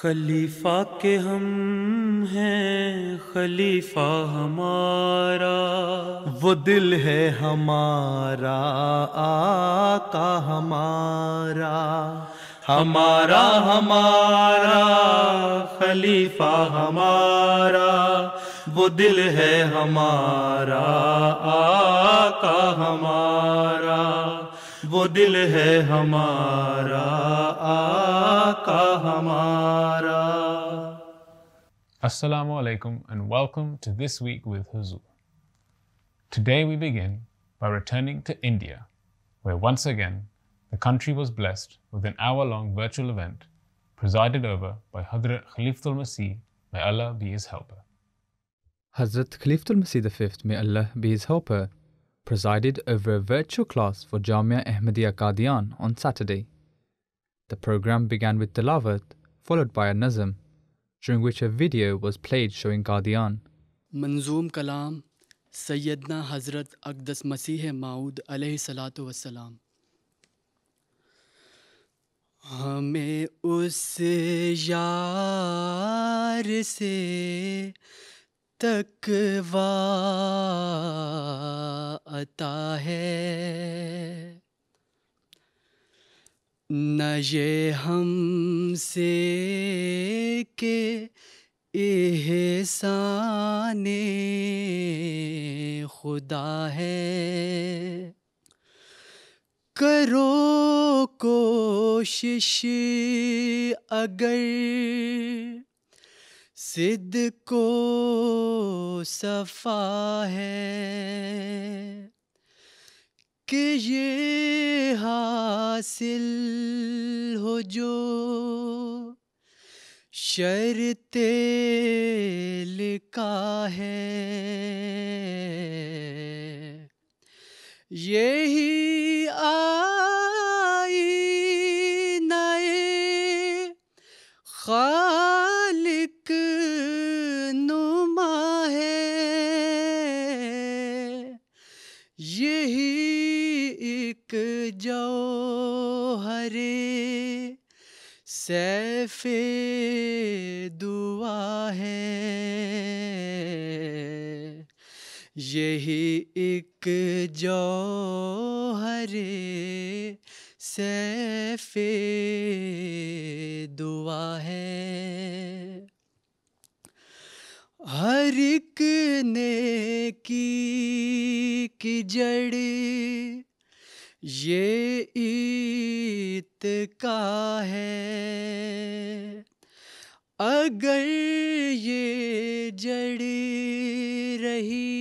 خلیفہ کے ہم ہیں خلیفہ ہمارا، وہ دل ہے ہمارا آقا ہمارا، ہمارا ہمارا خلیفہ ہمارا، وہ دل ہے ہمارا آقا ہمارا، وہ دل ہے ہمارا آقا ہمارا۔ Assalamu alaikum and welcome to This Week with Huzur. Today we begin by returning to India, where once again the country was blessed with an hour-long virtual event presided over by Hazrat Khalifatul Masih, may Allah be his helper. Hazrat Khalifatul Masih V, may Allah be his helper, presided over a virtual class for Jamia Ahmadiyya Qadian on Saturday. The program began with tilawat, followed by a nazm, during which a video was played showing Qadian. منظوم کلام سیدنا حضرت اقدس مسیح موعود علیہ الصلاۃ والسلام۔ ہمیں اس یار سے تقویٰ عطا ہے، نہ یہ ہم سے کہ احسان خدا ہے، کرو کوشش اگر صدق و صفا ہے، کہ یہ حاصل ہو جو شرط لکھا ہے، یہی آئینہ خالق نما ہے، یہی ایک جوہر سیف دعا ہے، یہی ایک جوہر سیف دعا ہے، ہر ایک نیکی کی جڑ یہ اتقا ہے، اگر یہ جڑ رہی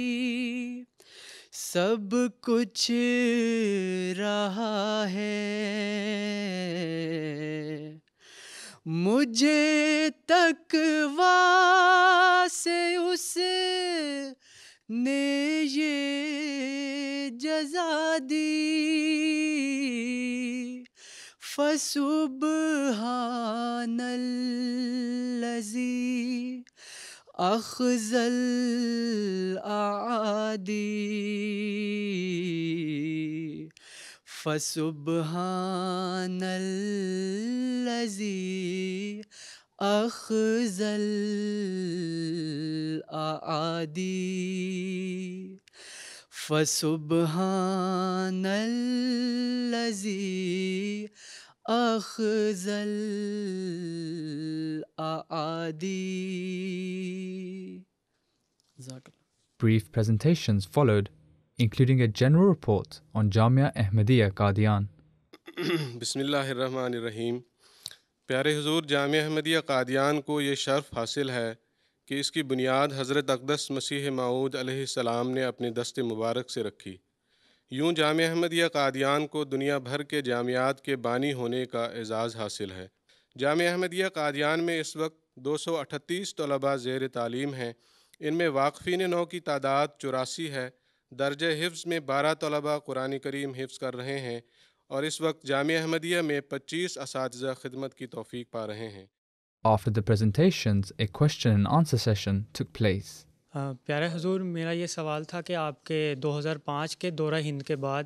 سب کچھ رہا ہے، مجھے تقویٰ سے اس نے یہ جزا دی، فسبحان الذی اخزى الاعادی، فسبحان الذی اخزى الاعادی، فسبحان الذی اخزى الاعادی۔ Brief presentations followed, including a general report on Jamia Ahmadiyya Qadian. بسم اللہ الرحمن الرحیم۔ پیارے حضور، جامعہ احمدیہ قادیان کو یہ شرف حاصل ہے کہ اس کی بنیاد حضرت اقدس مسیح موعود علیہ السلام نے اپنے دست مبارک سے رکھی۔ یوں جامعہ احمدیہ قادیان کو دنیا بھر کے جامعات کے بانی ہونے کا اعزاز حاصل ہے۔ جامعہ احمدیہ قادیان میں اس وقت 238 طلباء زیر تعلیم ہیں، ان میں واقفین نو کی تعداد 84 ہے، درجہ حفظ میں 12 طلباء قرآن کریم حفظ کر رہے ہیں، اور اس وقت جامعہ احمدیہ میں 25 اساتذہ خدمت کی توفیق پا رہے ہیں۔ After the presentations, a question and answer session took place. پیارے حضور، میرا یہ سوال تھا کہ آپ کے 2005 کے دورہ ہند کے بعد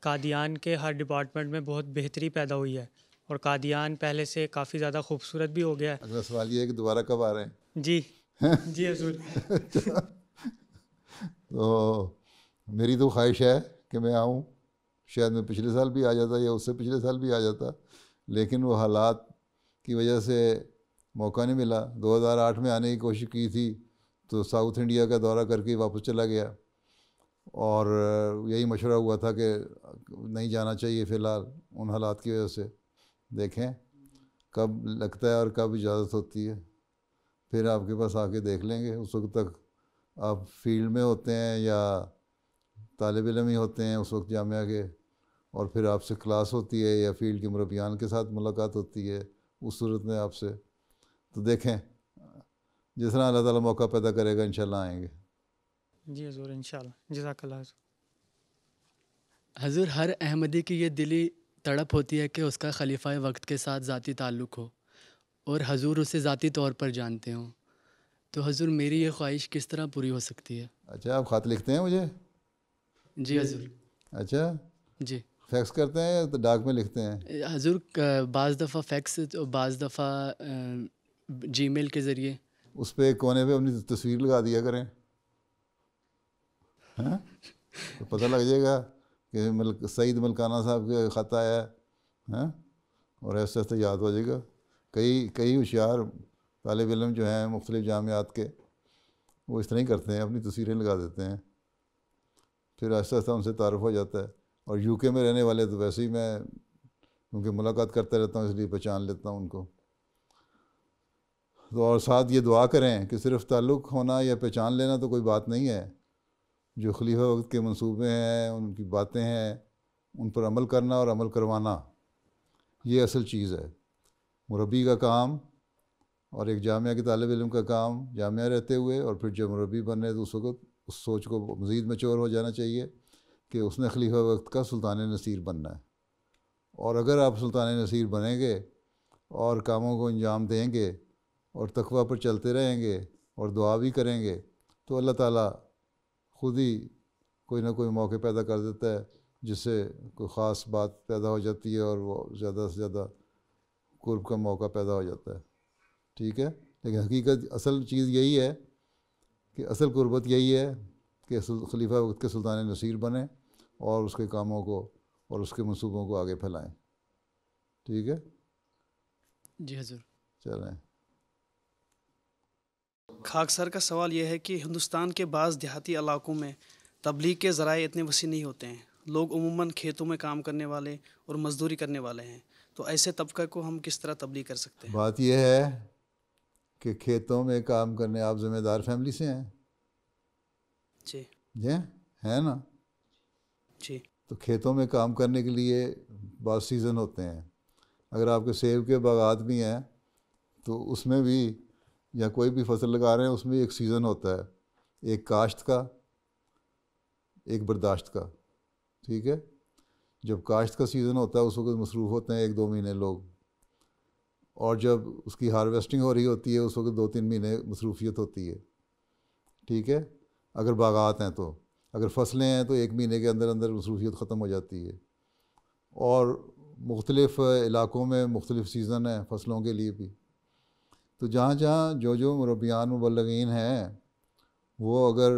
قادیان کے ہر ڈپارٹمنٹ میں بہت بہتری پیدا ہوئی ہے، اور قادیان پہلے سے کافی زیادہ خوبصورت بھی ہو گیا ہے. اگلا سوال یہ ہے کہ دوبارہ کب آ رہے ہیں؟ جی جی حضور. تو میری تو خواہش ہے کہ میں آؤں. شاید میں پچھلے سال بھی آ جاتا یا اس سے پچھلے سال بھی آ جاتا، لیکن وہ حالات کی وجہ سے موقع نہیں ملا. 2008 میں آنے کی کوشش کی تھی تو ساؤتھ انڈیا کا دورہ کر کے واپس چلا گیا، اور یہی مشورہ ہوا تھا کہ نہیں جانا چاہیے فی الحال ان حالات کی وجہ سے. دیکھیں کب لگتا ہے اور کب اجازت ہوتی ہے، پھر آپ کے پاس آ کے دیکھ لیں گے. اس وقت تک آپ فیلڈ میں ہوتے ہیں یا طالب علم ہی ہوتے ہیں اس وقت جامعہ کے، اور پھر آپ سے کلاس ہوتی ہے یا فیلڈ کے مربیان کے ساتھ ملاقات ہوتی ہے. اس صورت میں آپ سے تو دیکھیں جس طرح اللہ تعالیٰ موقع پیدا کرے گا انشاءاللہ آئیں گے. جی حضور انشاءاللہ. جزاک اللہ حضور. حضور ہر احمدی کی یہ دلی تڑپ ہوتی ہے کہ اس کا خلیفہ وقت کے ساتھ ذاتی تعلق ہو اور حضور اسے ذاتی طور پر جانتے ہوں. تو حضور میری یہ خواہش کس طرح پوری ہو سکتی ہے؟ اچھا آپ خط لکھتے ہیں مجھے؟ جی حضور. اچھا جی فیکس کرتے ہیں یا تو ڈاک میں لکھتے ہیں؟ حضور بعض دفعہ فیکس تو بعض دفعہ جی میل کے ذریعے. اس پہ ایک کونے پہ اپنی تصویر لگا دیا کریں، ہاں تو پتہ لگ جائے گا کہ سعید ملکانہ صاحب کے خط آیا ہے، ہاں اور ایسے ایسے یاد ہو جائے گا. کئی ہوشیار طالب علم جو ہیں مختلف جامعات کے وہ اس طرح ہی کرتے ہیں، اپنی تصویریں لگا دیتے ہیں، پھر آہستہ آہستہ ان سے تعارف ہو جاتا ہے. اور یو کے میں رہنے والے تو ویسے ہی میں کیونکہ ملاقات کرتا رہتا ہوں اس لیے پہچان لیتا ہوں ان کو. تو اور ساتھ یہ دعا کریں کہ صرف تعلق ہونا یا پہچان لینا تو کوئی بات نہیں ہے. جو خلیفہ وقت کے منصوبے ہیں، ان کی باتیں ہیں، ان پر عمل کرنا اور عمل کروانا یہ اصل چیز ہے. مربی کا کام اور ایک جامعہ کے طالب علم کا کام جامعہ رہتے ہوئے، اور پھر جب مربی بننے تو اس وقت اس سوچ کو مزید میچور ہو جانا چاہیے کہ اس نے خلیفہ وقت کا سلطان نصیر بننا ہے. اور اگر آپ سلطان نصیر بنیں گے اور کاموں کو انجام دیں گے اور تقویٰ پر چلتے رہیں گے اور دعا بھی کریں گے تو اللہ تعالیٰ خود ہی کوئی نہ کوئی موقع پیدا کر دیتا ہے جس سے کوئی خاص بات پیدا ہو جاتی ہے اور وہ زیادہ سے زیادہ قرب کا موقع پیدا ہو جاتا ہے. ٹھیک ہے، لیکن حقیقت اصل چیز یہی ہے کہ اصل قربت یہی ہے کہ خلیفہ وقت کے سلطان نصیر بنیں اور اس کے کاموں کو اور اس کے منصوبوں کو آگے پھیلائیں. ٹھیک ہے جی حضور. چلیں. خاک سر کا سوال یہ ہے کہ ہندوستان کے بعض دیہاتی علاقوں میں تبلیغ کے ذرائع اتنے وسیع نہیں ہوتے ہیں. لوگ عموماً کھیتوں میں کام کرنے والے اور مزدوری کرنے والے ہیں، تو ایسے طبقہ کو ہم کس طرح تبلیغ کر سکتے ہیں؟ بات یہ ہے کہ کھیتوں میں کام کرنے آپ ذمہ دار فیملی سے ہیں. جی جی ہیں نا. جی تو کھیتوں میں کام کرنے کے لیے بعض سیزن ہوتے ہیں. اگر آپ کے سیب کے باغات بھی ہیں تو اس میں بھی یا کوئی بھی فصل لگا رہے ہیں اس میں ایک سیزن ہوتا ہے، ایک کاشت کا ایک برداشت کا. ٹھیک ہے، جب کاشت کا سیزن ہوتا ہے اس وقت مصروف ہوتے ہیں 1-2 مہینے لوگ، اور جب اس کی ہارویسٹنگ ہو رہی ہوتی ہے اس وقت 2-3 مہینے مصروفیت ہوتی ہے. ٹھیک ہے، اگر باغات ہیں تو. اگر فصلیں ہیں تو 1 مہینے کے اندر اندر مصروفیت ختم ہو جاتی ہے. اور مختلف علاقوں میں مختلف سیزن ہیں فصلوں کے لیے بھی. تو جہاں جہاں جو مربیان مبلغین ہیں وہ اگر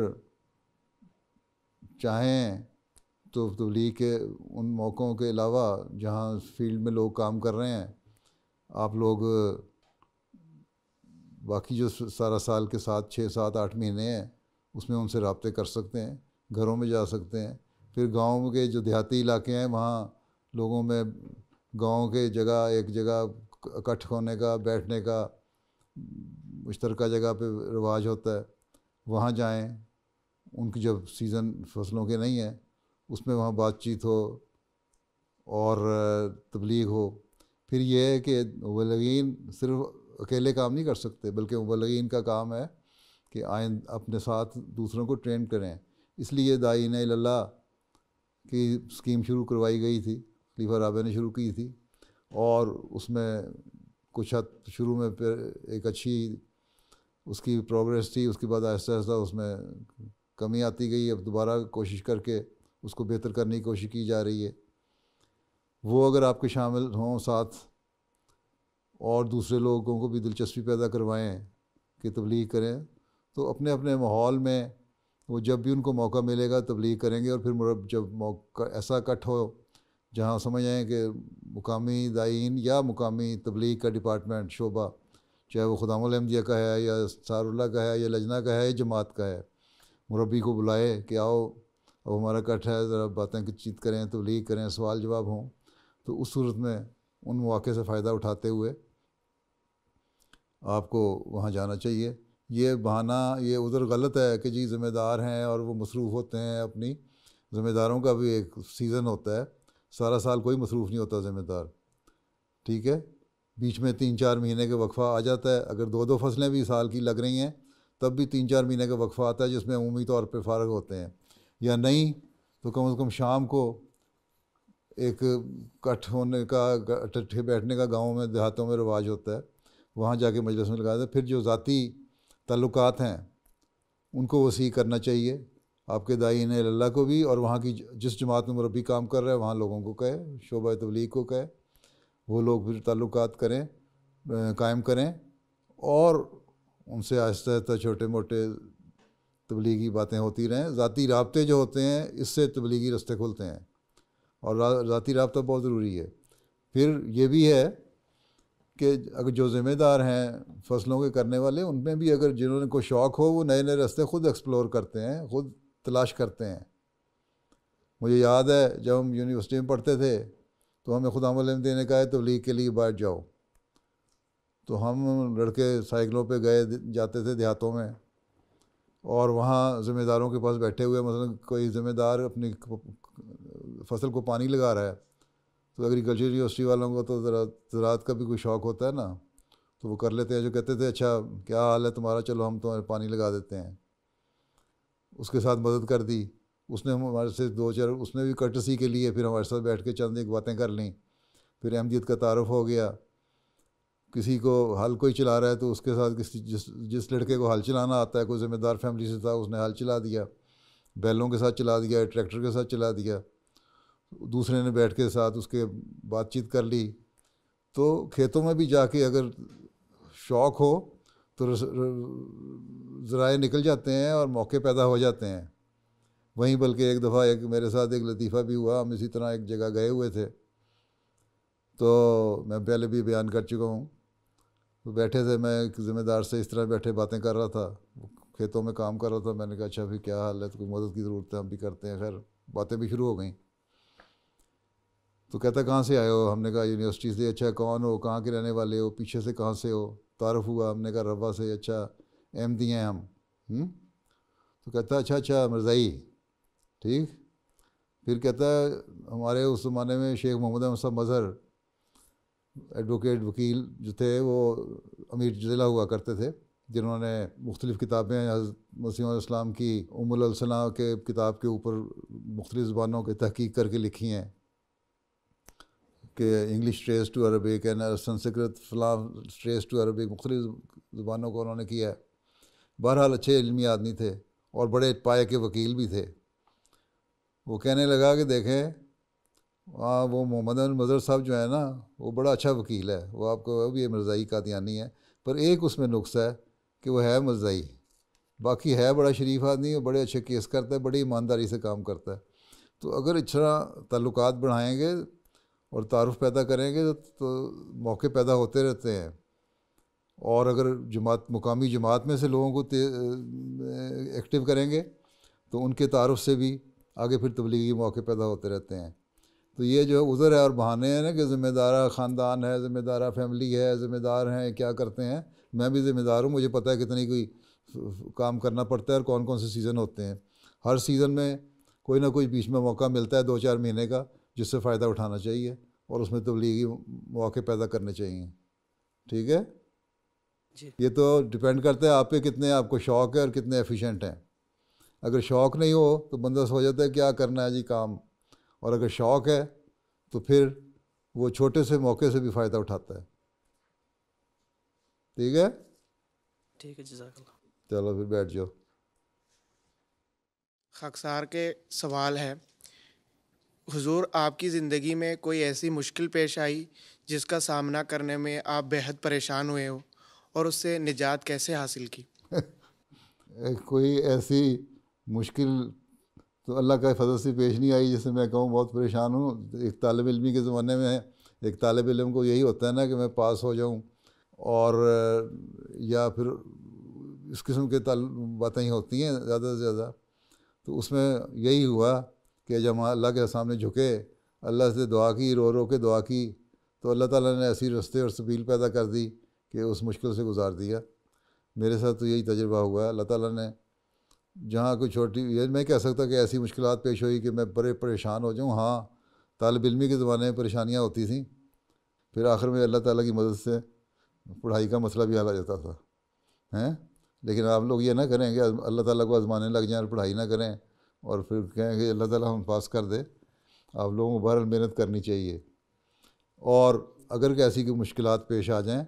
چاہیں تو تبلیغ کے ان موقعوں کے علاوہ جہاں فیلڈ میں لوگ کام کر رہے ہیں، آپ لوگ باقی جو سارا سال کے 6-7-8 مہینے ہیں اس میں ان سے رابطے کر سکتے ہیں، گھروں میں جا سکتے ہیں. پھر گاؤں کے جو دیہاتی علاقے ہیں وہاں لوگوں میں گاؤں کے جگہ ایک جگہ اکٹھ ہونے کا، بیٹھنے کا مشترکہ جگہ پہ رواج ہوتا ہے، وہاں جائیں. ان کی جب سیزن فصلوں کے نہیں ہیں اس میں وہاں بات چیت ہو اور تبلیغ ہو. پھر یہ ہے کہ مبلغین صرف اکیلے کام نہیں کر سکتے بلکہ مبلغین کا کام ہے کہ آئیں اپنے ساتھ دوسروں کو ٹرین کریں. اس لیے داعین الی اللہ کی اسکیم شروع کروائی گئی تھی، خلیفہ رابع نے شروع کی تھی، اور اس میں کچھ حد شروع میں پھر ایک اچھی اس کی پروگریس تھی، اس کے بعد آہستہ آہستہ اس میں کمی آتی گئی. اب دوبارہ کوشش کر کے اس کو بہتر کرنے کی کوشش کی جا رہی ہے. وہ اگر آپ کے شامل ہوں ساتھ اور دوسرے لوگوں کو بھی دلچسپی پیدا کروائیں کہ تبلیغ کریں، تو اپنے اپنے ماحول میں وہ جب بھی ان کو موقع ملے گا تبلیغ کریں گے. اور پھر جب موقع ایسا اکٹھ ہو جہاں سمجھ آئیں کہ مقامی داعین یا مقامی تبلیغ کا ڈپارٹمنٹ شعبہ، چاہے وہ خدام الاحمدیہ کا ہے یا سار اللہ کا ہے یا لجنہ کا ہے یا جماعت کا ہے، مربی کو بلائے کہ آؤ اب ہمارا اکٹھ ہے، ذرا باتیں چیت کریں، تبلیغ کریں، سوال جواب ہوں. تو اس صورت میں ان مواقع سے فائدہ اٹھاتے ہوئے آپ کو وہاں جانا چاہیے. یہ بہانہ، یہ عذر غلط ہے کہ جی ذمہ دار ہیں اور وہ مصروف ہوتے ہیں. اپنی ذمہ داروں کا بھی ایک سیزن ہوتا ہے، سارا سال کوئی مصروف نہیں ہوتا ذمہ دار. ٹھیک ہے، بیچ میں 3-4 مہینے کا وقفہ آ جاتا ہے. اگر 2 فصلیں بھی سال کی لگ رہی ہیں تب بھی 3-4 مہینے کا وقفہ آتا ہے جس میں عمومی طور پہ فارغ ہوتے ہیں، یا نہیں تو کم از کم شام کو ایک کٹھ ہونے کا، اکٹھے بیٹھنے کا گاؤں میں دیہاتوں میں رواج ہوتا ہے، وہاں جا کے مجلس میں لگایا تھا. پھر جو ذاتی تعلقات ہیں ان کو وسیع کرنا چاہیے، آپ کے داعین اللہ کو بھی، اور وہاں کی جس جماعت میں مربی کام کر رہا ہے وہاں لوگوں کو کہے، شعبہ تبلیغ کو کہے، وہ لوگ پھر تعلقات کریں، قائم کریں، اور ان سے آہستہ آہستہ چھوٹے موٹے تبلیغی باتیں ہوتی رہیں. ذاتی رابطے جو ہوتے ہیں اس سے تبلیغی رستے کھلتے ہیں، اور ذاتی رابطہ بہت ضروری ہے. پھر یہ بھی ہے کہ اگر جو ذمہ دار ہیں فصلوں کے کرنے والے، ان میں بھی اگر جنہوں نے کوئی شوق ہو وہ نئے نئے راستے خود ایکسپلور کرتے ہیں، خود تلاش کرتے ہیں. مجھے یاد ہے جب ہم یونیورسٹی میں پڑھتے تھے تو ہمیں خدام الاحمدیہ نے کہا ہے تبلیغ کے لیے بیٹھ جاؤ، تو ہم لڑکے سائیکلوں پہ گئے جاتے تھے دیہاتوں میں، اور وہاں ذمہ داروں کے پاس بیٹھے ہوئے، مثلا کوئی ذمہ دار اپنی فصل کو پانی لگا رہا ہے، تو ایگریکلچر یونیورسٹی والوں کو تو زراعت کا بھی کوئی شوق ہوتا ہے نا، تو وہ کر لیتے ہیں. جو کہتے تھے اچھا کیا حال ہے تمہارا، چلو ہم تمہیں پانی لگا دیتے ہیں. اس کے ساتھ مدد کر دی، اس نے ہمارے سے 2-4، اس نے بھی کٹسی کے لیے پھر ہمارے ساتھ بیٹھ کے چند ایک باتیں کر لیں. پھر احمدیت کا تعارف ہو گیا. کسی کو ہل کوئی چلا رہا ہے تو اس کے ساتھ جس لڑکے کو ہل چلانا آتا ہے، کوئی ذمہ دار فیملی سے تھا، اس نے ہل چلا دیا، بیلوں کے ساتھ چلا دیا، ٹریکٹر کے ساتھ چلا دیا. دوسرے نے بیٹھ کے ساتھ اس کے بات چیت کر لی. تو کھیتوں میں بھی جا کے اگر شوق ہو تو ذرائع نکل جاتے ہیں اور موقع پیدا ہو جاتے ہیں وہیں. بلکہ ایک دفعہ میرے ساتھ ایک لطیفہ بھی ہوا. ہم اسی طرح ایک جگہ گئے ہوئے تھے، تو میں پہلے بھی بیان کر چکا ہوں. تو بیٹھے تھے، میں ایک ذمہ دار سے اس طرح بیٹھے باتیں کر رہا تھا، کھیتوں میں کام کر رہا تھا. میں نے کہا اچھا پھر کیا حال ہے، تو کوئی مدد کی ضرورت ہے، ہم بھی کرتے ہیں. خیر باتیں بھی شروع ہو گئیں. تو کہتا کہاں سے آئے ہو؟ ہم نے کہا یونیورسٹی سے. اچھا کون ہو، کہاں کے رہنے والے ہو، پیچھے سے کہاں سے ہو؟ تعارف ہوا. ہم نے کہا روا سے. اچھا احمدی ہیں ہم. تو کہتا اچھا مرزائی، ٹھیک. پھر کہتا ہے ہمارے اس زمانے میں شیخ محمد احمد صاحب مظہر ایڈوکیٹ وکیل جو تھے، وہ امیر ضلع ہوا کرتے تھے، جنہوں نے مختلف کتابیں حضرت مسیح علیہ السلام کی ام السلام کے کتاب کے اوپر مختلف زبانوں کی تحقیق کر کے لکھی ہیں، کہ English traces to Arabic and Sanskrit فلاں ٹریس ٹو عربک، مختلف زبانوں کو انہوں نے کیا ہے. بہرحال اچھے علمی آدمی تھے اور بڑے پائے کے وکیل بھی تھے. وہ کہنے لگا کہ دیکھیں وہ محمد احمد مظہر صاحب جو ہے نا، وہ بڑا اچھا وکیل ہے، وہ آپ کو وہ بھی مرزائی قادیانی ہے، پر ایک اس میں نقص ہے کہ وہ ہے مرزائی. باقی ہے بڑا شریف آدمی، اور بڑے اچھے کیس کرتا ہے، بڑی ایمانداری سے کام کرتا ہے. تو اگر اس طرح تعلقات بڑھائیں گے اور تعارف پیدا کریں گے تو موقع پیدا ہوتے رہتے ہیں. اور اگر مقامی جماعت میں سے لوگوں کو ایکٹیو کریں گے تو ان کے تعارف سے بھی آگے پھر تبلیغی موقع پیدا ہوتے رہتے ہیں. تو یہ جو عذر ہے اور بہانے ہیں نا کہ ذمہ دارہ خاندان ہے، ذمہ دارہ فیملی ہے، ذمہ دار ہیں، کیا کرتے ہیں. میں بھی ذمہ دار ہوں، مجھے پتہ ہے کتنی کوئی کام کرنا پڑتا ہے اور کون کون سے سیزن ہوتے ہیں. ہر سیزن میں کوئی نہ کوئی بیچ میں موقع ملتا ہے 2-4 مہینے کا، جس سے فائدہ اٹھانا چاہیے اور اس میں تبلیغی مواقع پیدا کرنے چاہیے. ٹھیک ہے جی. یہ تو ڈپینڈ کرتا ہے آپ پہ کتنے آپ کو شوق ہے اور کتنے ایفیشینٹ ہیں. اگر شوق نہیں ہو تو بندہ سو جاتا ہے کیا کرنا ہے جی کام، اور اگر شوق ہے تو پھر وہ چھوٹے سے موقع سے بھی فائدہ اٹھاتا ہے. ٹھیک ہے، ٹھیک ہے، جزاک اللہ. چلو پھر بیٹھ جاؤ. خاکسار کے سوال ہے حضور آپ کی زندگی میں کوئی ایسی مشکل پیش آئی جس کا سامنا کرنے میں آپ بے حد پریشان ہوئے ہو اور اس سے نجات کیسے حاصل کی؟ کوئی ایسی مشکل تو اللہ کا فضل سے پیش نہیں آئی جسے میں کہوں بہت پریشان ہوں. ایک طالب علمی کے زمانے میں ایک طالب علم کو یہی ہوتا ہے نا کہ میں پاس ہو جاؤں، اور یا پھر اس قسم کے باتیں ہی ہوتی ہیں زیادہ سے زیادہ. تو اس میں یہی ہوا کہ جب اللہ کے سامنے جھکے، اللہ سے دعا کی، رو رو کے دعا کی، تو اللہ تعالیٰ نے ایسی رستے اور سبیل پیدا کر دی کہ اس مشکل سے گزار دیا. میرے ساتھ تو یہی تجربہ ہوا ہے. اللہ تعالیٰ نے جہاں کوئی چھوٹی، یہ میں کہہ سکتا کہ ایسی مشکلات پیش ہوئی کہ میں بڑے پریشان ہو جاؤں. ہاں، طالب علمی کے زمانے میں پریشانیاں ہوتی تھیں، پھر آخر میں اللہ تعالیٰ کی مدد سے پڑھائی کا مسئلہ بھی حل ہو جاتا تھا ہیں. لیکن آپ لوگ یہ نہ کریں کہ اللہ تعالیٰ کو آزمانے لگ جائیں اور پڑھائی نہ کریں اور پھر کہیں کہ اللہ تعالیٰ ہم پاس کر دے. آپ لوگوں کو بہرحال محنت کرنی چاہیے، اور اگر کہ ایسی کوئی مشکلات پیش آ جائیں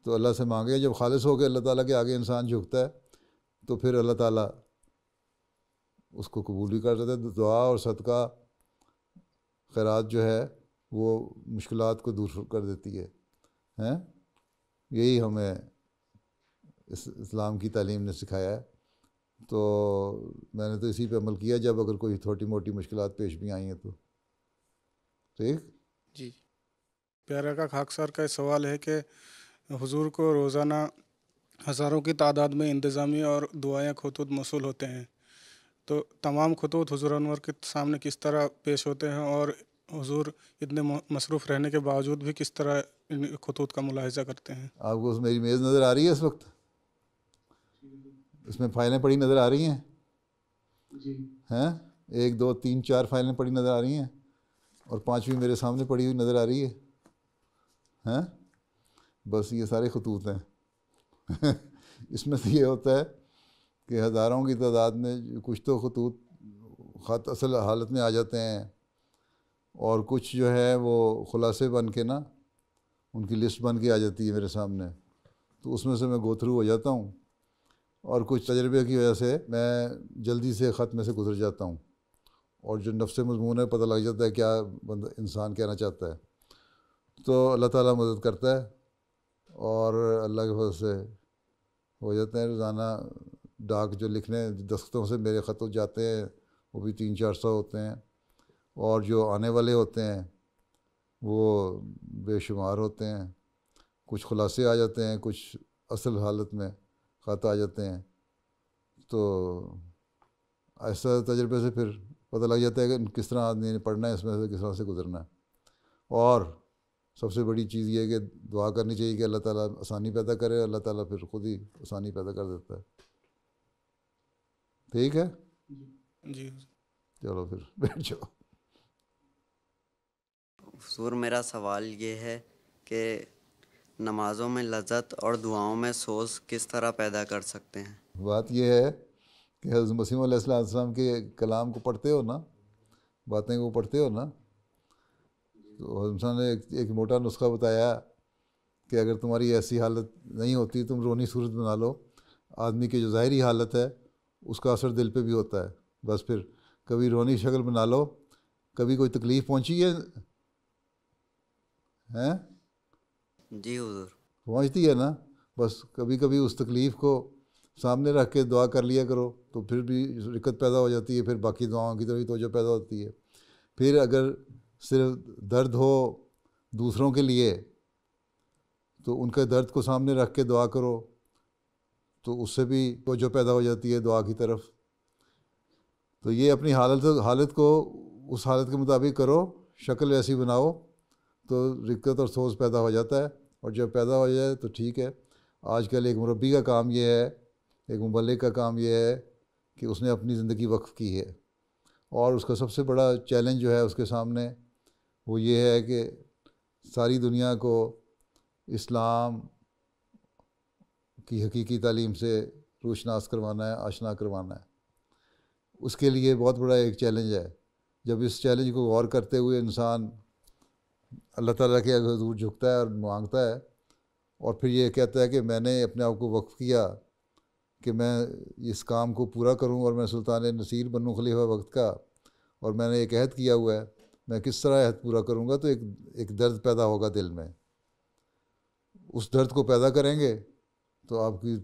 تو اللہ سے مانگے. جب خالص ہو کے اللہ تعالیٰ کے آگے انسان جھکتا ہے تو پھر اللہ تعالیٰ اس کو قبول بھی کر دیتا ہے. دعا اور صدقہ خیرات جو ہے وہ مشکلات کو دور کر دیتی ہے ہیں. یہی ہمیں اسلام کی تعلیم نے سکھایا ہے. تو میں نے تو اسی پہ عمل کیا جب اگر کوئی چھوٹی موٹی مشکلات پیش بھی آئی ہیں تو. ٹھیک جی. پیارا کا خاکسار کا سوال ہے کہ حضور کو روزانہ ہزاروں کی تعداد میں انتظامی اور دعائیں خطوط موصول ہوتے ہیں، تو تمام خطوط حضور انور کے سامنے کس طرح پیش ہوتے ہیں، اور حضور اتنے مصروف رہنے کے باوجود بھی کس طرح ان خطوط کا ملاحظہ کرتے ہیں؟ آپ کو میری میز نظر آ رہی ہے اس وقت؟ اس میں فائلیں پڑی نظر آ رہی ہیں؟ جی. ہیں 1 2 3 4 فائلیں پڑی نظر آ رہی ہیں، اور 5ویں میرے سامنے پڑی ہوئی نظر آ رہی ہے. ہیں بس یہ سارے خطوط ہیں. اس میں سے یہ ہوتا ہے کہ ہزاروں کی تعداد میں کچھ تو خطوط خط اصل حالت میں آ جاتے ہیں، اور کچھ جو ہے وہ خلاصے بن کے نا ان کی لسٹ بن کے آ جاتی ہے میرے سامنے. تو اس میں سے میں گو تھرو ہو جاتا ہوں، اور کچھ تجربے کی وجہ سے میں جلدی سے خط میں سے گزر جاتا ہوں، اور جو نفس مضمون ہے پتہ لگ جاتا ہے کیا بندہ انسان کہنا چاہتا ہے. تو اللہ تعالیٰ مدد کرتا ہے، اور اللہ کے فضل سے ہو جاتے ہیں. روزانہ ڈاک جو لکھنے دستخطوں سے میرے خط جاتے ہیں وہ بھی 300-400 ہوتے ہیں، اور جو آنے والے ہوتے ہیں وہ بے شمار ہوتے ہیں. کچھ خلاصے آ جاتے ہیں، کچھ اصل حالت میں خط آ جاتے ہیں. تو ایسا تجربے سے پھر پتہ لگ جاتا ہے کہ کس طرح آدمی نے پڑھنا ہے، اس میں سے کس طرح سے گزرنا ہے. اور سب سے بڑی چیز یہ ہے کہ دعا کرنی چاہیے کہ اللہ تعالیٰ آسانی پیدا کرے. اللہ تعالیٰ پھر خود ہی آسانی پیدا کر دیتا ہے. ٹھیک ہے جی. چلو پھر بیٹھ جاؤ. حضور میرا سوال یہ ہے کہ نمازوں میں لذت اور دعاؤں میں سوز کس طرح پیدا کر سکتے ہیں؟ بات یہ ہے کہ حضرت مسیح علیہ السلام کے کلام کو پڑھتے ہو نا، باتیں کو پڑھتے ہو نا، تو حضرت نے ایک موٹا نسخہ بتایا کہ اگر تمہاری ایسی حالت نہیں ہوتی تم رونی صورت بنا لو. آدمی کی جو ظاہری حالت ہے اس کا اثر دل پہ بھی ہوتا ہے. بس پھر کبھی رونی شکل بنا لو. کبھی کوئی تکلیف پہنچی ہے ہیں؟ جی حضور. پہنچتی ہے نا. بس کبھی کبھی اس تکلیف کو سامنے رکھ کے دعا کر لیا کرو تو پھر بھی رکت پیدا ہو جاتی ہے. پھر باقی دعاؤں کی طرف توجہ پیدا ہوتی ہے. پھر اگر صرف درد ہو دوسروں کے لیے تو ان کے درد کو سامنے رکھ کے دعا کرو تو اس سے بھی توجہ پیدا ہو جاتی ہے دعا کی طرف. تو یہ اپنی حالت کو اس حالت کے مطابق کرو، شکل ایسی بناؤ تو رکت اور سوز پیدا ہو جاتا ہے. اور جب پیدا ہو جائے تو ٹھیک ہے. آج کل ایک مربی کا کام یہ ہے، ایک مبلغ کا کام یہ ہے کہ اس نے اپنی زندگی وقف کی ہے، اور اس کا سب سے بڑا چیلنج جو ہے اس کے سامنے وہ یہ ہے کہ ساری دنیا کو اسلام کی حقیقی تعلیم سے روشناس کروانا ہے، آشنا کروانا ہے. اس کے لیے بہت بڑا ایک چیلنج ہے. جب اس چیلنج کو غور کرتے ہوئے انسان اللہ تعالیٰ کے حضور جھکتا ہے اور مانگتا ہے، اور پھر یہ کہتا ہے کہ میں نے اپنے آپ کو وقف کیا کہ میں اس کام کو پورا کروں اور میں سلطان نصیر بنوں خلیفہ وقت کا، اور میں نے ایک عہد کیا ہوا ہے میں کس طرح عہد پورا کروں گا، تو ایک درد پیدا ہوگا دل میں. اس درد کو پیدا کریں گے تو آپ کی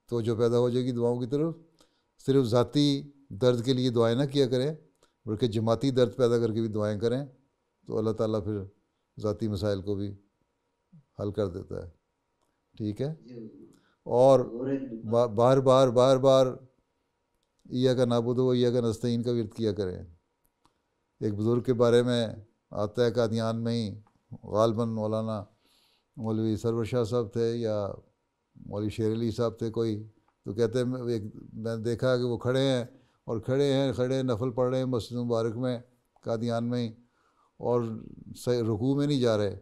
توجہ پیدا ہو جائے گی دعاؤں کی طرف. صرف ذاتی درد کے لیے دعائیں نہ کیا کریں بلکہ جماعتی درد پیدا کر کے بھی دعائیں کریں، تو اللہ تعالیٰ پھر ذاتی مسائل کو بھی حل کر دیتا ہے. ٹھیک ہے. اور بار بار ایاک نعبد و ایاک نستعین کا ورد کیا کریں. ایک بزرگ کے بارے میں آتا ہے قادیان میں ہی، غالباً مولانا مولوی سرور شاہ صاحب تھے یا مولوی شیر علی صاحب تھے کوئی، تو کہتے ہیں میں نے دیکھا کہ وہ کھڑے نفل پڑھ رہے ہیں مسجد مبارک میں قادیان میں ہی، اور رکوع میں نہیں جا رہے،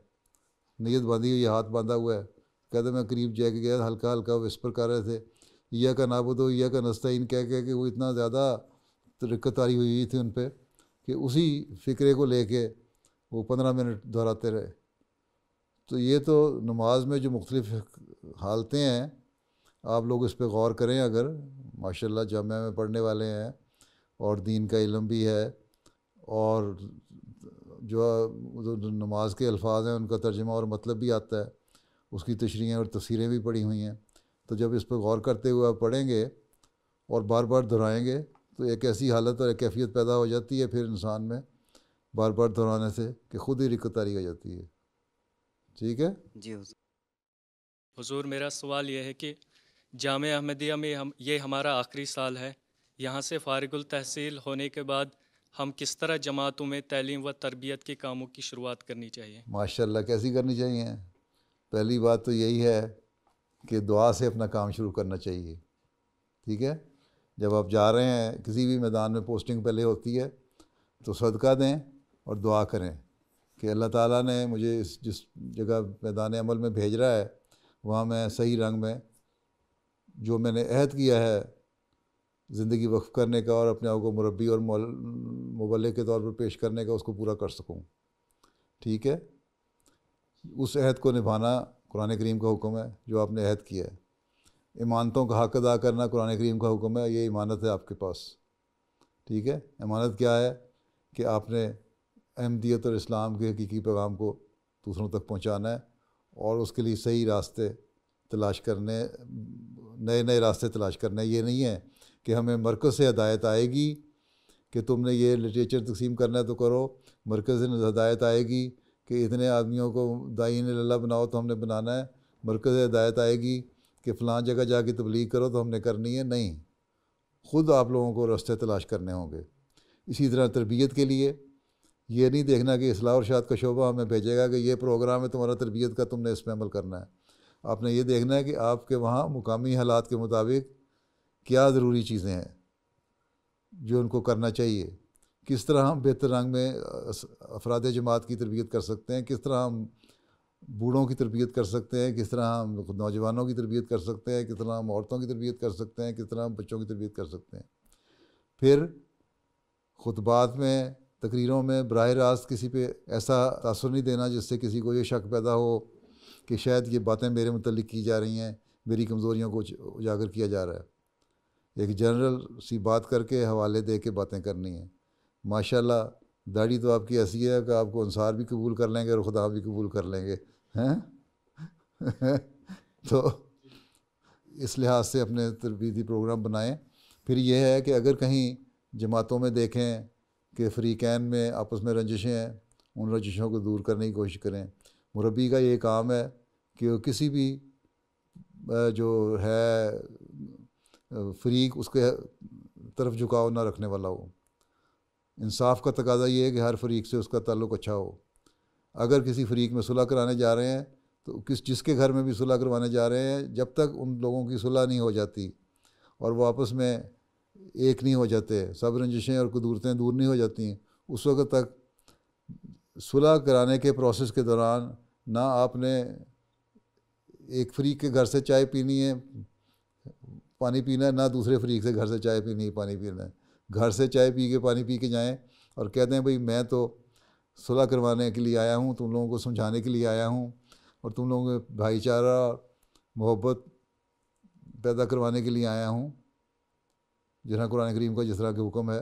نیت باندھی ہوئی، ہاتھ باندھا ہوا ہے. کہتے میں قریب جا کے گیا، ہلکا ہلکا وسپر کر رہے تھے ایاک نعبد و ایاک نستعین کہہ کہ وہ اتنا زیادہ رکت آری ہوئی تھی ان پہ کہ اسی فکرے کو لے کے وہ 15 منٹ دہراتے رہے. تو یہ تو نماز میں جو مختلف حالتیں ہیں، آپ لوگ اس پہ غور کریں. اگر ماشاءاللہ جامعہ میں پڑھنے والے ہیں اور دین کا علم بھی ہے، اور جو نماز کے الفاظ ہیں ان کا ترجمہ اور مطلب بھی آتا ہے، اس کی تشریحیں اور تفسیریں بھی پڑھی ہوئی ہیں، تو جب اس پہ غور کرتے ہوئے آپ پڑھیں گے اور بار بار دہرائیں گے تو ایک ایسی حالت اور ایک کیفیت پیدا ہو جاتی ہے پھر انسان میں بار بار دہرانے سے کہ خود ہی رکت طاری ہو جاتی ہے. ٹھیک ہے. جی حضور، میرا سوال یہ ہے کہ جامعہ احمدیہ میں یہ ہمارا آخری سال ہے، یہاں سے فارغ التحصیل ہونے کے بعد ہم کس طرح جماعتوں میں تعلیم و تربیت کے کاموں کی شروعات کرنی چاہیے؟ ماشاءاللہ کیسی کرنی چاہیے؟ پہلی بات تو یہی ہے کہ دعا سے اپنا کام شروع کرنا چاہیے. ٹھیک ہے. جب آپ جا رہے ہیں کسی بھی میدان میں، پوسٹنگ پہلے ہوتی ہے، تو صدقہ دیں اور دعا کریں کہ اللہ تعالیٰ نے مجھے جس جگہ میدان عمل میں بھیج رہا ہے وہاں میں صحیح رنگ میں جو میں نے عہد کیا ہے زندگی وقف کرنے کا اور اپنے آپ کو مربی اور مبلغ کے طور پر پیش کرنے کا، اس کو پورا کر سکوں. ٹھیک ہے. اس عہد کو نبھانا قرآن کریم کا حکم ہے جو آپ نے عہد کیا ہے. امانتوں کا حق ادا کرنا قرآن کریم کا حکم ہے، یہ امانت ہے آپ کے پاس. ٹھیک ہے. امانت کیا ہے کہ آپ نے احمدیت اور اسلام کے حقیقی پیغام کو دوسروں تک پہنچانا ہے، اور اس کے لیے صحیح راستے تلاش کرنے، نئے راستے تلاش کرنے. یہ نہیں ہے کہ ہمیں مرکز سے ہدایت آئے گی کہ تم نے یہ لٹریچر تقسیم کرنا ہے تو کرو، مرکز سے ہدایت آئے گی کہ اتنے آدمیوں کو داعین اللہ بناؤ تو ہم نے بنانا ہے، مرکز سے ہدایت آئے گی کہ فلاں جگہ جا کے تبلیغ کرو تو ہم نے کرنی ہے. نہیں، خود آپ لوگوں کو راستے تلاش کرنے ہوں گے. اسی طرح تربیت کے لیے یہ نہیں دیکھنا کہ اصلاح اور ارشاد کا شعبہ ہمیں بھیجے گا کہ یہ پروگرام ہے تمہارا تربیت کا، تم نے اس پہ عمل کرنا ہے. آپ نے یہ دیکھنا ہے کہ آپ کے وہاں مقامی حالات کے مطابق کیا ضروری چیزیں ہیں جو ان کو کرنا چاہیے، کس طرح ہم بہتر رنگ میں افراد جماعت کی تربیت کر سکتے ہیں، کس طرح ہم بوڑھوں کی تربیت کر سکتے ہیں، کس طرح ہم نوجوانوں کی تربیت کر سکتے ہیں، کس طرح ہم عورتوں کی تربیت کر سکتے ہیں، کس طرح ہم بچوں کی تربیت کر سکتے ہیں. پھر خطبات میں، تقریروں میں براہ راست کسی پہ ایسا تاثر نہیں دینا جس سے کسی کو یہ شک پیدا ہو کہ شاید یہ باتیں میرے متعلق کی جا رہی ہیں، میری کمزوریوں کو اجاگر کیا جا رہا ہے. ایک جنرل سی بات کر کے حوالے دے کے باتیں کرنی ہیں. ماشاءاللہ داڑھی تو آپ کی ایسی ہے کہ آپ کو انصار بھی قبول کر لیں گے اور خدا بھی قبول کر لیں گے ہیں. تو اس لحاظ سے اپنے تربیتی پروگرام بنائیں. پھر یہ ہے کہ اگر کہیں جماعتوں میں دیکھیں کہ فریقین میں آپس میں رنجشیں ہیں، ان رنجشوں کو دور کرنے کی کوشش کریں. مربی کا یہ کام ہے کہ وہ کسی بھی جو ہے فریق اس کے طرف جھکاؤ نہ رکھنے والا ہو. انصاف کا تقاضا یہ ہے کہ ہر فریق سے اس کا تعلق اچھا ہو. اگر کسی فریق میں صلح کرانے جا رہے ہیں تو جس کے گھر میں بھی صلح کروانے جا رہے ہیں، جب تک ان لوگوں کی صلح نہیں ہو جاتی اور وہ آپس میں ایک نہیں ہو جاتے، سب رنجشیں اور قدورتیں دور نہیں ہو جاتی ہیں، اس وقت تک صلح کرانے کے پروسیس کے دوران نہ آپ نے ایک فریق کے گھر سے چائے پینی ہے، پانی پینا ہے، نہ دوسرے فریق سے گھر سے چائے پینی ہے، پانی پینا ہے. گھر سے چائے پی کے پانی پی کے جائیں اور کہہ دیں بھئی میں تو صلح کروانے کے لیے آیا ہوں، تم لوگوں کو سمجھانے کے لیے آیا ہوں، اور تم لوگوں میں بھائی چارہ محبت پیدا کروانے کے لیے آیا ہوں، جس طرح قرآن کریم کا جس طرح کے حکم ہے.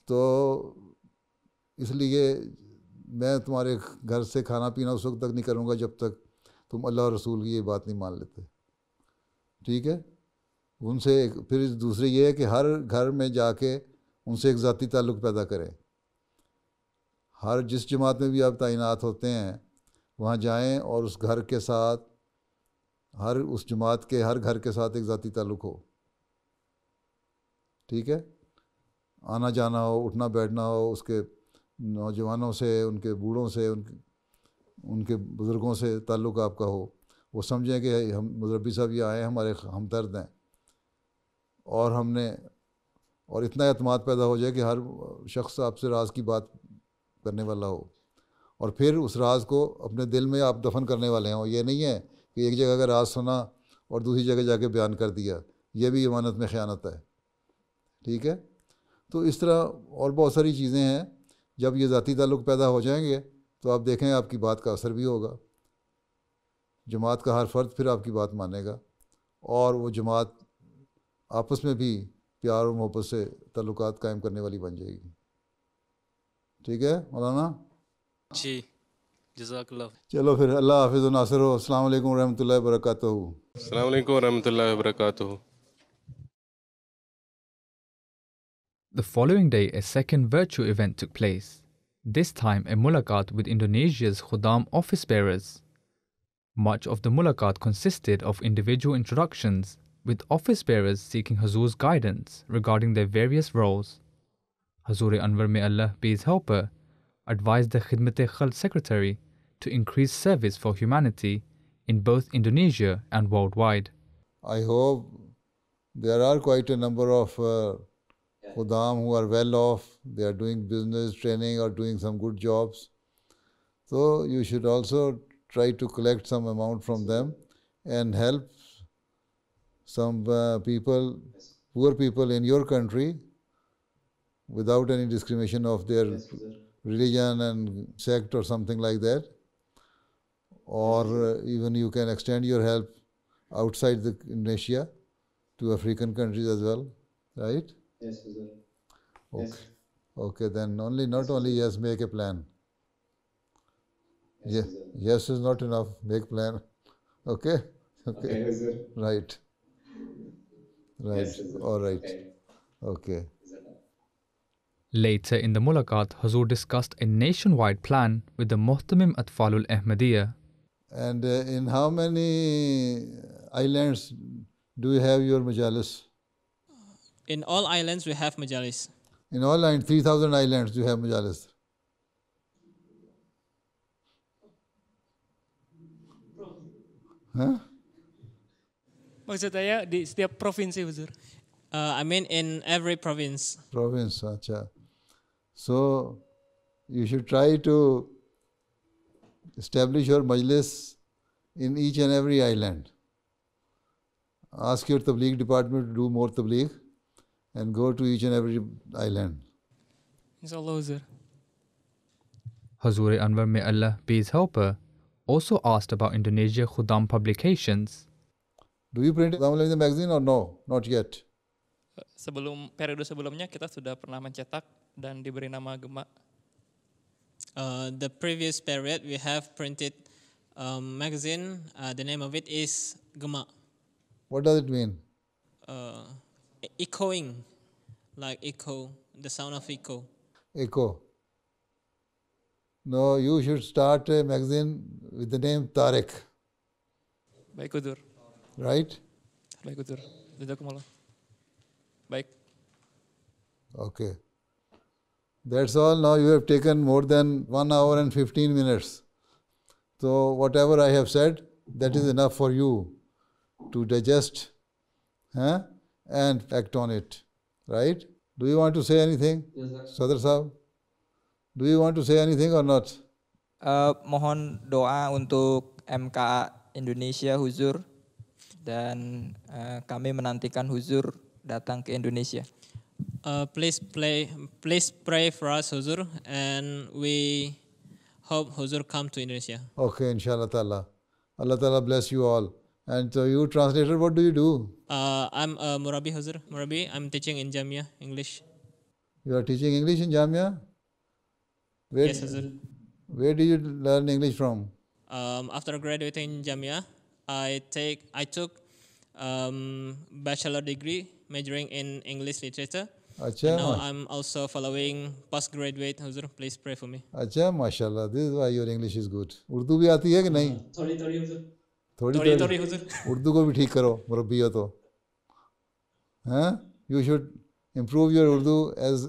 تو اس لیے میں تمہارے گھر سے کھانا پینا اس وقت تک نہیں کروں گا جب تک تم اللہ اور رسول کی یہ بات نہیں مان لیتے. ٹھیک ہے. ان سے پھر دوسری یہ ہے کہ ہر گھر میں جا کے ان سے ایک ذاتی تعلق پیدا کریں. ہر جس جماعت میں بھی آپ تعینات ہوتے ہیں وہاں جائیں اور اس گھر کے ساتھ اس جماعت کے ہر گھر کے ساتھ ایک ذاتی تعلق ہو. ٹھیک ہے. آنا جانا ہو, اٹھنا بیٹھنا ہو, اس کے نوجوانوں سے, ان کے بوڑھوں سے, ان کے بزرگوں سے تعلق آپ کا ہو. وہ سمجھیں کہ ہم مربی صاحب یہ آئے ہیں, ہمارے ہمدرد ہیں, اور اتنا اعتماد پیدا ہو جائے کہ ہر شخص آپ سے راز کی بات کرنے والا ہو, اور پھر اس راز کو اپنے دل میں آپ دفن کرنے والے ہوں. یہ نہیں ہے کہ ایک جگہ کا راز سنا اور دوسری جگہ جا کے بیان کر دیا, یہ بھی امانت میں خیانت ہے. ٹھیک ہے. تو اس طرح اور بہت ساری چیزیں ہیں. جب یہ ذاتی تعلق پیدا ہو جائیں گے تو آپ دیکھیں آپ کی بات کا اثر بھی ہوگا. جماعت کا ہر فرد پھر آپ کی بات مانے گا, اور وہ جماعت آپس میں بھی پیار اور محبت سے تعلقات قائم کرنے والی بن جائے گی. ٹھیک ہے مولانا جی جزاک اللہ. چلو پھر اللہ حافظ و ناصر ہو. السلام علیکم ورحمۃ اللہ وبرکاتہ. السلام علیکم ورحمۃ اللہ وبرکاتہ. The following day, a second virtual event took place. This time, a mulaqat with Indonesia's Khuddam office bearers. Much of the mulaqat consisted of individual introductions, with office bearers seeking Hazur's guidance regarding their various roles. Hazur Anwar, may Allah be his helper, advised the Khidmat-e-Khalq secretary to increase service for humanity in both Indonesia and worldwide. I hope there are quite a number of Khuddam who are well off. They are doing business training or doing some good jobs. So you should also try to collect some amount from them and help some people, poor people in your country, without any discrimination of their religion and sect or something like that. Or even you can extend your help outside Indonesia to African countries as well, right? Yes, sir. Okay. Okay, then not only yes, make a plan. Yes, Yes is not enough. Make plan. Okay? Okay, sir. Right. Yes, sir. All right. Okay. Later in the mulaqat, Hazur discussed a nationwide plan with the Muhtamim Atfalul Ahmadiyya. And in how many islands do you have your majalis? In all islands, we have majalis. In all 3,000 islands you have majalis. Huh? Maksud saya di setiap provinsi, Huzur. I mean in every province. Province, acha. So you should try to establish your majlis in each and every island. Ask your tabligh department to do more tabligh and go to each and every island. Inshallah, Huzur. Hazur Anwar, may Allah be his helper, also asked about Indonesia Khuddam publications. Do you print the magazine or no? Not yet. Periode sebelumnya kita sudah pernah mencetak dan diberi nama Gema. The previous period we have printed magazine. The name of it is Gema. What does it mean? Echoing, like echo, the sound of echo. Echo. No, you should start a magazine with the name Tariq. Baik, Huzur. Right? Baik, Huzur. Jazakumullah. Baik. Okay. That's all. Now you have taken more than 1 hour and 15 minutes. So whatever I have said, that is enough for you to digest and act on it. Right? Do you want to say anything? Yes, sir. Sadr Sahab? Do you want to say anything or not? Mohon doa untuk MKA Indonesia, Huzur. Dan kami menantikan Huzur datang ke Indonesia. Please pray for us, Huzur, and we hope Huzur come to Indonesia. Okay, inshallah ta'ala. Allah ta'ala bless you all. And so you translator, what do you do? I'm a Murabi, Huzur. Murabi, I'm teaching in Jamia, English. You are teaching English in Jamia? Yes, Hazur. Where did you learn English from? After graduating Jamia, I took bachelor degree majoring in English literature. Achha, And now I'm also following postgraduate. Hazur, please pray for me. اچھا ماشاء اللہ. This is why your English is good. Urdu بھی آتی ہے کہ نہیں؟ تھوڑی تھوڑی حضور. تھوڑی حضور. اردو کو بھی ٹھیک کرو مربی ہو تو. ہاں you should improve your Urdu as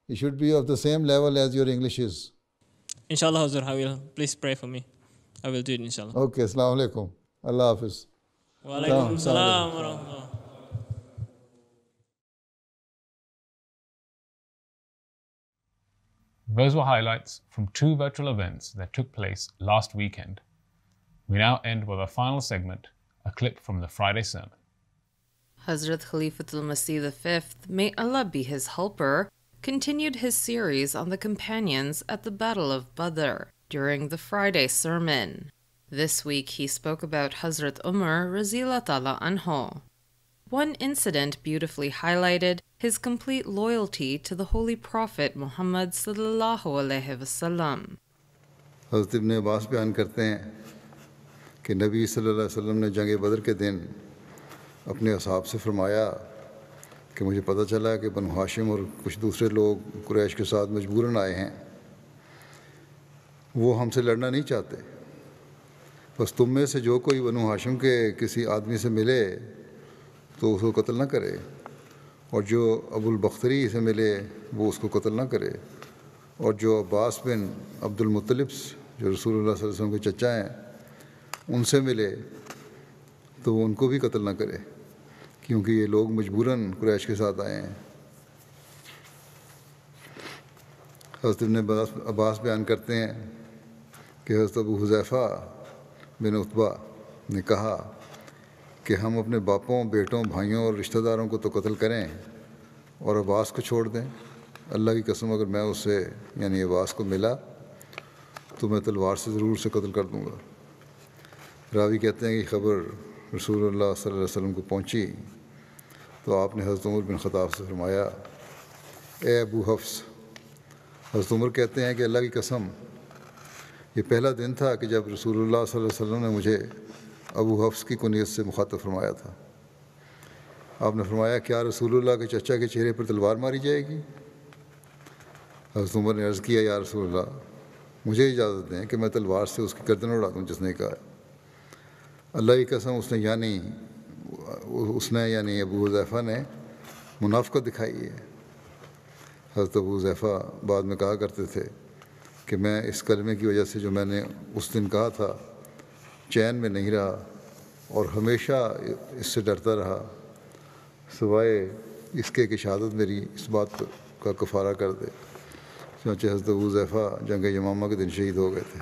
it should be of the same level as your English is. Inshallah Hazur, I will. Please pray for me. I will do it inshallah. Okay, assalamu alaikum. Allah Hafiz. Wa alaikum salam wa rahmatullah. Those were highlights from 2 virtual events that took place last weekend. We now end with our final segment, a clip from the Friday sermon. Hazrat Khalifatul Masih V, may Allah be his helper, continued his series on the companions at the Battle of Badr during the Friday sermon. This week he spoke about Hazrat Umar Raziyallahu Ta'ala Anhu. One incident beautifully highlighted his complete loyalty to the Holy Prophet Muhammad sallallahu alaihi wasallam. حضرت ابن عباس بیان کرتے ہیں کہ نبی صلی اللہ علیہ وسلم نے جنگ بدر کے دن اپنے اصحاب سے فرمایا کہ مجھے پتہ چلا کہ بنو ہاشم اور کچھ دوسرے لوگ قریش کے ساتھ مجبوراً آئے ہیں. وہ ہم سے لڑنا نہیں چاہتے، بس تم میں سے جو کوئی بنو ہاشم کے کسی آدمی سے ملے تو اس کو قتل نہ کرے، اور جو ابو البختری سے ملے وہ اس کو قتل نہ کرے، اور جو عباس بن عبد المطلب جو رسول اللہ صلی اللہ علیہ وسلم کے چچا ہیں ان سے ملے تو وہ ان کو بھی قتل نہ کرے، کیونکہ یہ لوگ مجبوراً قریش کے ساتھ آئے ہیں. حضرت ابن عباس بیان کرتے ہیں کہ حضرت ابو حذیفہ بن عتبہ نے کہا کہ ہم اپنے باپوں، بیٹوں، بھائیوں اور رشتہ داروں کو تو قتل کریں اور عباس کو چھوڑ دیں. اللہ کی قسم اگر میں اس سے یعنی عباس کو ملا تو میں تلوار سے ضرور سے قتل کر دوں گا. راوی کہتے ہیں کہ خبر رسول اللہ صلی اللہ علیہ وسلم کو پہنچی تو آپ نے حضرت عمر بن خطاب سے فرمایا، اے ابو حفص. حضرت عمر کہتے ہیں کہ اللہ کی قسم یہ پہلا دن تھا کہ جب رسول اللہ صلی اللہ علیہ وسلم نے مجھے ابو حفص کی کنیت سے مخاطب فرمایا تھا. آپ نے فرمایا، کیا رسول اللہ کے چچا کے چہرے پر تلوار ماری جائے گی؟ حضرت عمر نے عرض کیا، یا رسول اللہ مجھے اجازت دیں کہ میں تلوار سے اس کی گردن اڑا دوں. جس نے کہا، اللہ کی قسم اس نے یعنی ابو حذیفہ نے منافقت دکھائی ہے. حضرت ابو حذیفہ بعد میں کہا کرتے تھے کہ میں اس کلمے کی وجہ سے جو میں نے اس دن کہا تھا چین میں نہیں رہا اور ہمیشہ اس سے ڈرتا رہا، سوائے اس کے کہ شہادت میری اس بات کا کفارہ کر دے. چنانچہ حضرت ابو حذیفہ جنگ یمامہ کے دن شہید ہو گئے تھے.